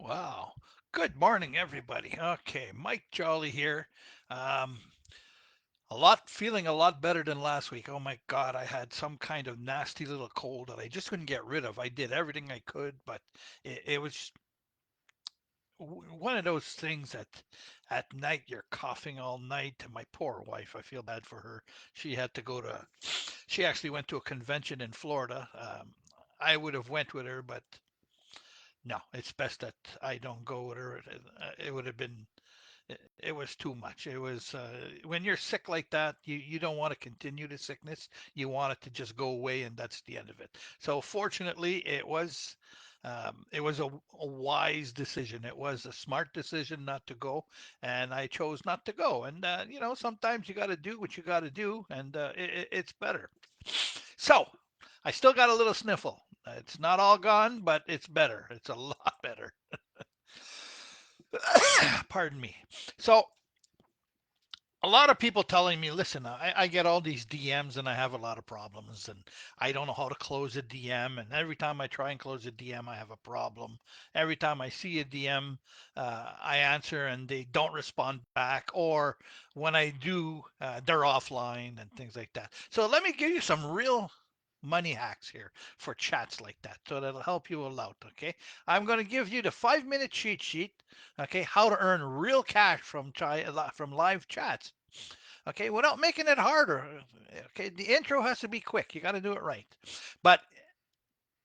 Wow. Good morning, everybody. Okay, Mike Jolly here. Um, feeling a lot better than last week. Oh my God, I had some kind of nasty little cold that I just couldn't get rid of. I did everything I could, but it was one of those things that at night you're coughing all night. And my poor wife, I feel bad for her. She had to go to, she actually went to a convention in Florida. I would have went with her, but no, it's best that I don't go with her. It would have been it was too much. It was when you're sick like that, you don't want to continue the sickness. You want it to just go away, and that's the end of it. So fortunately, it was a wise decision. It was a smart decision not to go, and I chose not to go. And sometimes you got to do what you got to do, and it's better. So I still got a little sniffle. It's not all gone, but it's better. It's a lot better. Pardon me. So a lot of people telling me, listen, I get all these DMs and I have a lot of problems and I don't know how to close a DM. And every time I try and close a DM, I have a problem. Every time I see a DM, I answer and they don't respond back. Or when I do, they're offline and things like that. So let me give you some real money hacks here for chats like that. So that'll help you a lot. Okay. I'm going to give you the 5 minute cheat sheet. Okay. How to earn real cash from live chats. Okay, without making it harder. Okay, the intro has to be quick. You got to do it right. But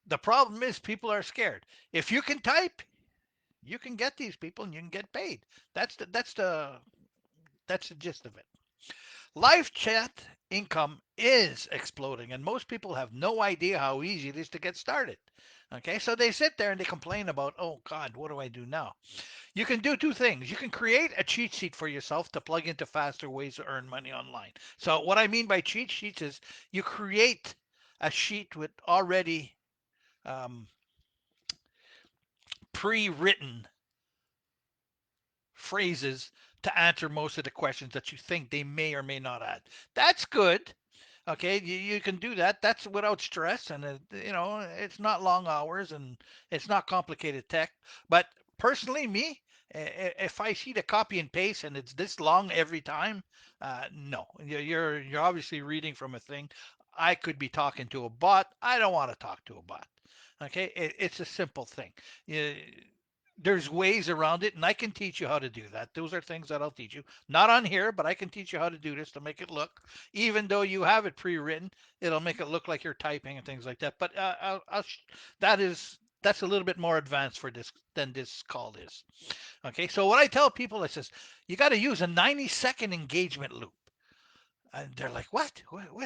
the problem is people are scared. If you can type, you can get these people and you can get paid. That's the gist of it. Live chat income is exploding, and most people have no idea how easy it is to get started. Okay, so they sit there and they complain about, oh God, what do I do now? You can do two things. You can create a cheat sheet for yourself to plug into faster ways to earn money online. So, what I mean by cheat sheets is you create a sheet with already um, pre written phrases to answer most of the questions that you think they may or may not add. That's good. Okay, you can do that. That's without stress, and it's not long hours and it's not complicated tech. But personally, me, if I see the copy and paste and it's this long every time, no, you're obviously reading from a thing. I could be talking to a bot. I don't want to talk to a bot. Okay, it's a simple thing. You, there's ways around it, and I can teach you how to do that. Those are things that I'll teach you. Not on here, but I can teach you how to do this to make it look, even though you have it pre-written, it'll make it look like you're typing and things like that. But that's a little bit more advanced for this than this call is. Okay, so what I tell people is this: you got to use a 90-second engagement loop. And they're like, what?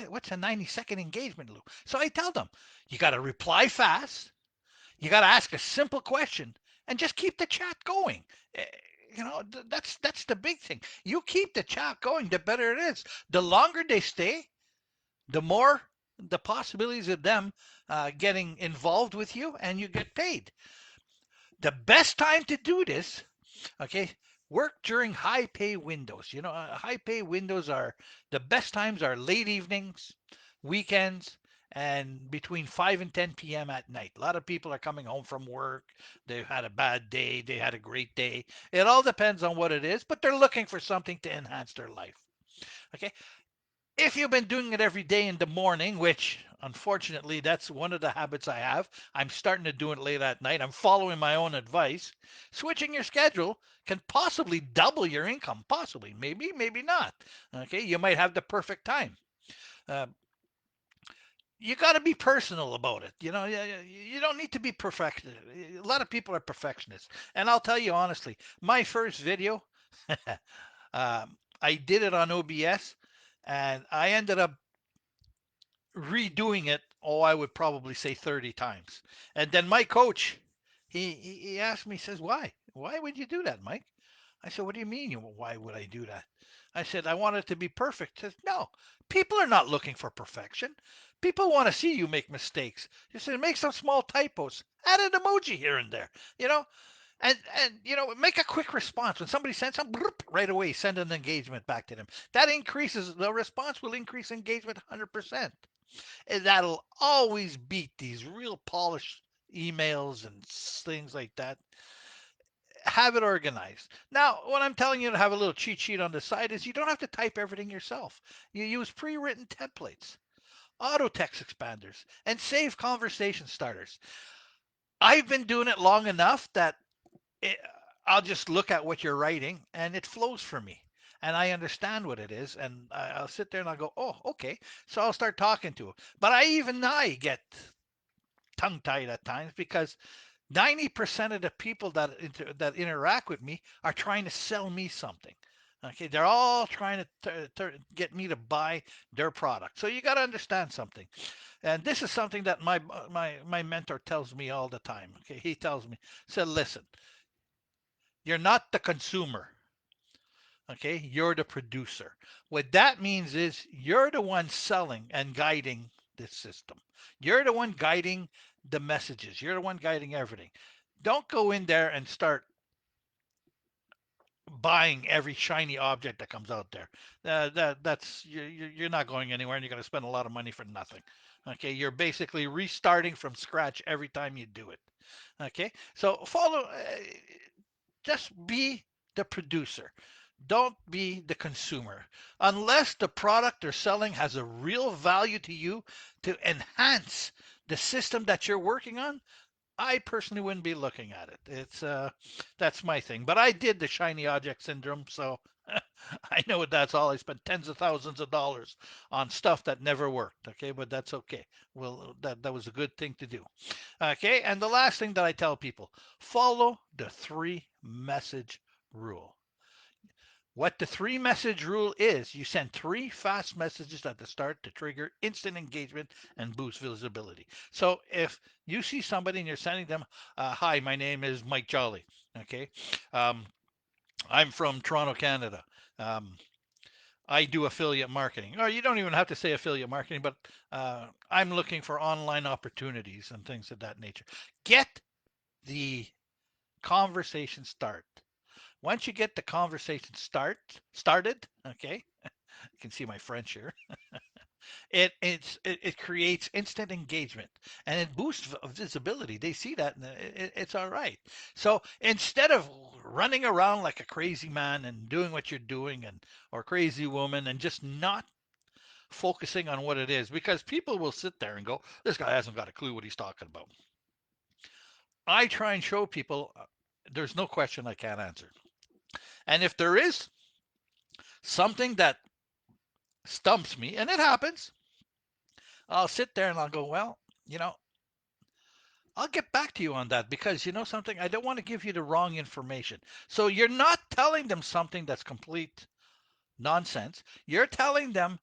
What's a 90-second engagement loop? So I tell them, you got to reply fast, you got to ask a simple question and just keep the chat going. Eh, that's the big thing. You keep the chat going, the better it is. The longer they stay, the more the possibilities of them getting involved with you and you get paid. The best time to do this, okay, work during high pay windows. High pay windows are the best times are late evenings, weekends, and between 5 and 10 p.m. at night. A lot of people are coming home from work. They've had a bad day. They had a great day. It all depends on what it is, but they're looking for something to enhance their life. Okay. If you've been doing it every day in the morning, which unfortunately that's one of the habits I have, I'm starting to do it late at night. I'm following my own advice. Switching your schedule can possibly double your income. Possibly, maybe not. Okay, you might have the perfect time. Uh, you got to be personal about it. You don't need to be perfect. A lot of people are perfectionists, and I'll tell you honestly, my first video, I did it on OBS, and I ended up redoing it, oh, I would probably say 30 times. And then my coach, he asked me, he says, why? Why would you do that, Mike? I said, what do you mean? Why would I do that? I said, I want it to be perfect. He says, no, people are not looking for perfection. People want to see you make mistakes. He said, make some small typos, add an emoji here and there, you know, and make a quick response when somebody sends something right away. Send an engagement back to them. That increases the response will increase engagement 100%. And that'll always beat these real polished emails and things like that. have it organized. Now, what I'm telling you to have a little cheat sheet on the side is you don't have to type everything yourself. You use pre-written templates, auto text expanders, and save conversation starters. I've been doing it long enough that it, I'll just look at what you're writing and it flows for me. And I understand what it is. And I'll sit there and I'll go, oh, okay. So I'll start talking to him. But I get tongue tied at times because 90% of the people that interact with me are trying to sell me something. Okay, they're all trying to get me to buy their product. So you got to understand something. And this is something that my mentor tells me all the time. Okay, he tells me, said, listen, you're not the consumer. Okay, you're the producer. What that means is you're the one selling and guiding this system. You're the one guiding the messages. You're the one guiding everything. Don't go in there and start buying every shiny object that comes out there. That's you're not going anywhere, and you're going to spend a lot of money for nothing. Okay, you're basically restarting from scratch every time you do it. Okay, so just be the producer. Don't be the consumer. Unless the product they're selling has a real value to you to enhance the system that you're working on, I personally wouldn't be looking at it. It's That's my thing. But I did the shiny object syndrome, so I know what that's all. I spent tens of thousands of dollars on stuff that never worked. Okay, but that's okay. Well, that was a good thing to do. Okay, and the last thing that I tell people: follow the three message rule. What the three message rule is, you send three fast messages at the start to trigger instant engagement and boost visibility. So if you see somebody and you're sending them, hi, my name is Mike Jolly. Okay. Um, I'm from Toronto, Canada. Um, I do affiliate marketing. Or you don't even have to say affiliate marketing, but I'm looking for online opportunities and things of that nature. Get the conversation start. Once you get the conversation started, okay, you can see my French here. It creates instant engagement and it boosts visibility. They see that and it's all right. So instead of running around like a crazy man and doing what you're doing and or crazy woman and just not focusing on what it is, because people will sit there and go, this guy hasn't got a clue what he's talking about. I try and show people there's no question I can't answer. And if there is something that stumps me, and it happens, I'll sit there and I'll go, well, you know, I'll get back to you on that because you know something, I don't want to give you the wrong information. So you're not telling them something that's complete nonsense. You're telling them,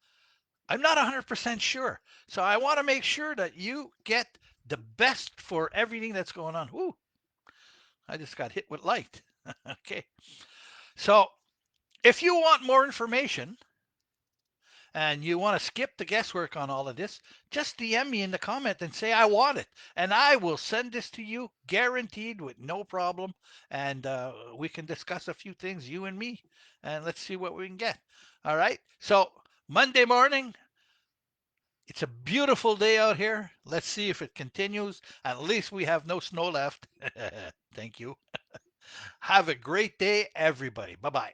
I'm not 100% sure. So I want to make sure that you get the best for everything that's going on. Ooh, I just got hit with light. Okay. So if you want more information, and you want to skip the guesswork on all of this, just DM me in the comment and say I want it, and I will send this to you guaranteed with no problem. And we can discuss a few things, you and me, and let's see what we can get. All right. So Monday morning, it's a beautiful day out here. Let's see if it continues. At least we have no snow left. Thank you. Have a great day, everybody. Bye bye.